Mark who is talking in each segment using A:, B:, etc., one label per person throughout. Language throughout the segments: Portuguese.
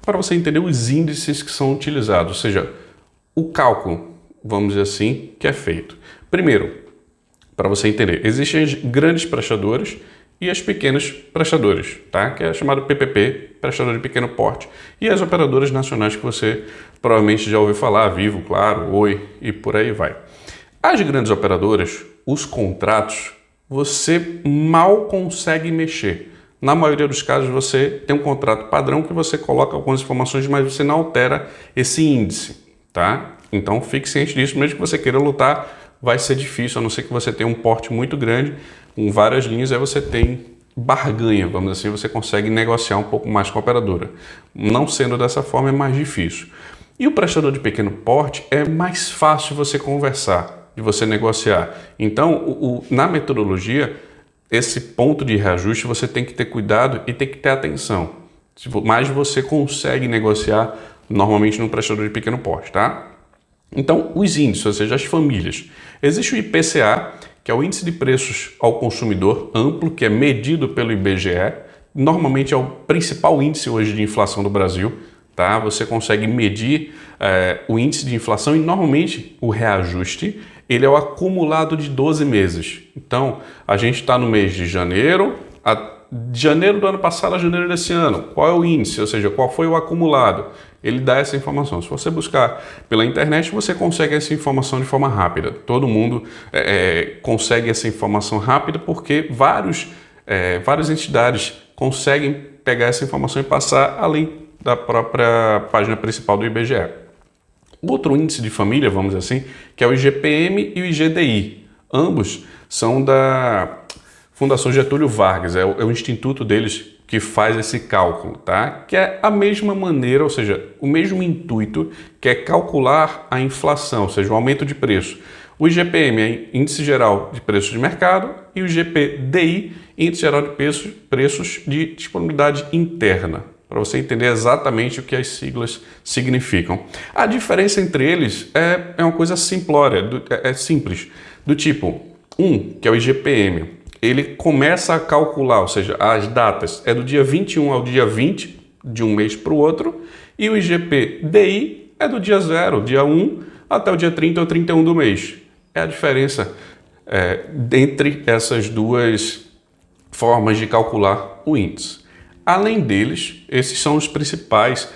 A: para você entender os índices que são utilizados, ou seja, o cálculo, vamos dizer assim, que é feito. Primeiro, para você entender, existem as grandes prestadoras e as pequenas prestadoras, tá? Que é chamado PPP, prestador de pequeno porte, e as operadoras nacionais que você provavelmente já ouviu falar, Vivo, Claro, Oi e por aí vai. As grandes operadoras, os contratos, você mal consegue mexer. Na maioria dos casos você tem um contrato padrão que você coloca algumas informações, mas você não altera esse índice, tá? Então fique ciente disso, mesmo que você queira lutar, vai ser difícil, a não ser que você tenha um porte muito grande, com várias linhas, aí você tem barganha, vamos dizer assim, você consegue negociar um pouco mais com a operadora. Não sendo dessa forma, é mais difícil. E o prestador de pequeno porte é mais fácil você conversar, de você negociar. Então, na metodologia, esse ponto de reajuste você tem que ter cuidado e tem que ter atenção. Mas você consegue negociar normalmente no prestador de pequeno porte, tá? Então, os índices, ou seja, as famílias. Existe o IPCA, que é o Índice de Preços ao Consumidor Amplo, que é medido pelo IBGE. Normalmente é o principal índice hoje de inflação do Brasil. Tá? Você consegue medir o índice de inflação e normalmente o reajuste ele é o acumulado de 12 meses. Então, a gente está no mês de janeiro, de janeiro do ano passado a janeiro desse ano. Qual é o índice? Ou seja, qual foi o acumulado? Ele dá essa informação. Se você buscar pela internet, você consegue essa informação de forma rápida. Todo mundo consegue essa informação rápida porque várias entidades conseguem pegar essa informação e passar além da própria página principal do IBGE. Outro índice de família, vamos dizer assim, que é o IGPM e o IGDI. Ambos são da Fundação Getúlio Vargas, é o instituto deles que faz esse cálculo, tá? Que é a mesma maneira, ou seja, o mesmo intuito, que é calcular a inflação, ou seja, o aumento de preço. O IGPM é Índice Geral de Preços de Mercado e o IGPDI, Índice Geral de Preços de Disponibilidade Interna, para você entender exatamente o que as siglas significam. A diferença entre eles é uma coisa simplória, é simples, do tipo, que é o IGPM, ele começa a calcular, ou seja, as datas é do dia 21 ao dia 20 de um mês para o outro, e o IGPDI é do dia 0, dia 1 até o dia 30 ou 31 do mês. É a diferença entre essas duas formas de calcular o índice. Além deles, esses são os principais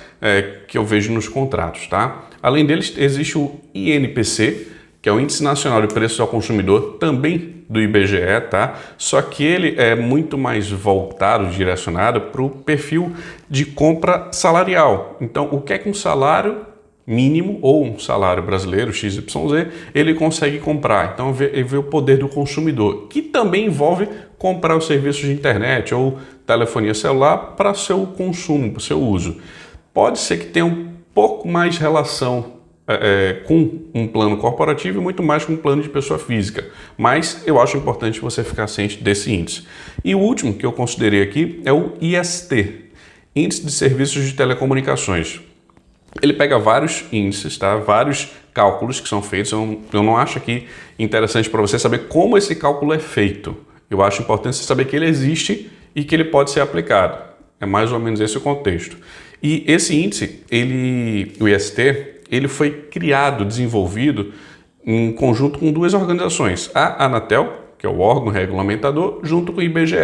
A: que eu vejo nos contratos, tá? Além deles, existe o INPC, que é o Índice Nacional de Preços ao Consumidor, também do IBGE, tá? Só que ele é muito mais voltado, direcionado para o perfil de compra salarial. Então, o que é que um salário mínimo ou um salário brasileiro, XYZ, ele consegue comprar? Então, vê o poder do consumidor, que também envolve comprar os serviços de internet ou telefonia celular para seu consumo, para seu uso. Pode ser que tenha um pouco mais relação com um plano corporativo e muito mais com um plano de pessoa física, mas eu acho importante você ficar ciente desse índice. E o último que eu considerei aqui é o IST, Índice de Serviços de Telecomunicações. Ele pega vários índices, tá? Vários cálculos que são feitos. Eu não acho aqui interessante para você saber como esse cálculo é feito. Eu acho importante você saber que ele existe e que ele pode ser aplicado. É mais ou menos esse o contexto. E esse índice, o IST, ele foi criado, desenvolvido em conjunto com duas organizações. A Anatel, que é o órgão regulamentador, junto com o IBGE.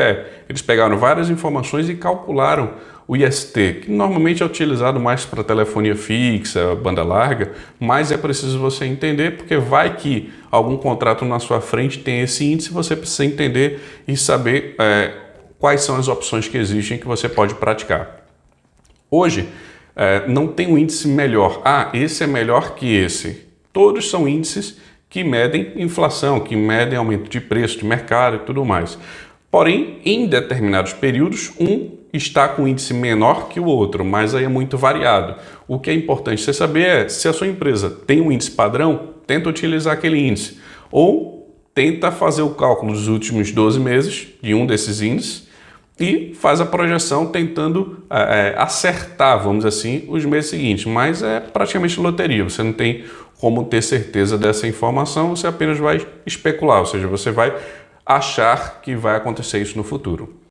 A: Eles pegaram várias informações e calcularam o IST, que normalmente é utilizado mais para telefonia fixa, banda larga, mas é preciso você entender, porque vai que algum contrato na sua frente tem esse índice, você precisa entender e saber quais são as opções que existem que você pode praticar. Hoje, não tem um índice melhor. Esse é melhor que esse. Todos são índices que medem inflação, que medem aumento de preço de mercado e tudo mais. Porém, em determinados períodos, um está com um índice menor que o outro, mas aí é muito variado. O que é importante você saber é, se a sua empresa tem um índice padrão, tenta utilizar aquele índice. Ou tenta fazer o cálculo dos últimos 12 meses de um desses índices e faz a projeção tentando acertar, vamos dizer assim, os meses seguintes. Mas é praticamente loteria, você não tem como ter certeza dessa informação, você apenas vai especular, ou seja, você vai achar que vai acontecer isso no futuro.